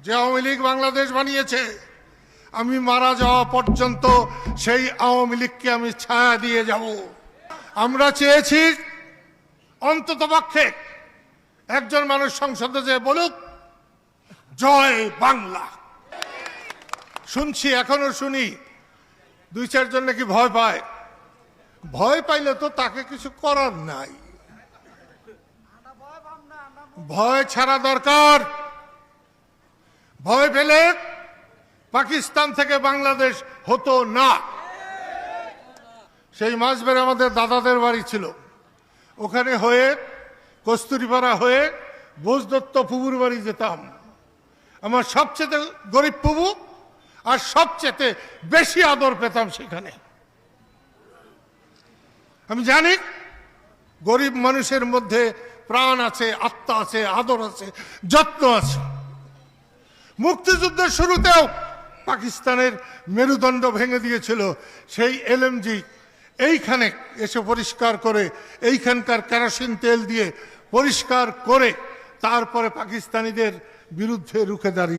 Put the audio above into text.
যে আওয়ামী লীগ বাংলাদেশ বানিয়েছে, আমি মারা যাওয়া পর্যন্ত সেই আওয়ামী লীগকে আমি ছায়া দিয়ে যাব। আমরা চেয়েছি অন্ততপক্ষে একজন মানুষ সংসদে যে বলুক জয় বাংলা। শুনছি, এখনো শুনি দুই চারজন নাকি ভয় পায়। ভয় পাইলে তো তাকে কিছু করার নাই, ভয় ছাড়া দরকার। ভয় পেলে পাকিস্তান থেকে বাংলাদেশ হতো না। সেই মাঝবের আমাদের দাদাদের বাড়ি ছিল, ওখানে হয়ে কস্তুরীপাড়া হয়ে বোসদত্ত ফুবুর বাড়ি যেতাম। আমার সবচেয়ে গরিব ফুবু আর সবচেয়ে বেশি আদর পেতাম সেখানে। আমি জানি গরিব মানুষের মধ্যে প্রাণ আছে, আত্মা আছে, আদর আছে, যত্ন আছে। মুক্তিযুদ্ধের শুরুতেও পাকিস্তানের মেরুদণ্ড ভেঙে দিয়েছিল সেই এলএমজি। এইখানে এসে পরিষ্কার করে, এইখানকার কেরোসিন তেল দিয়ে পরিষ্কার করে তারপরে পাকিস্তানিদের বিরুদ্ধে রুখে দাঁড়িয়ে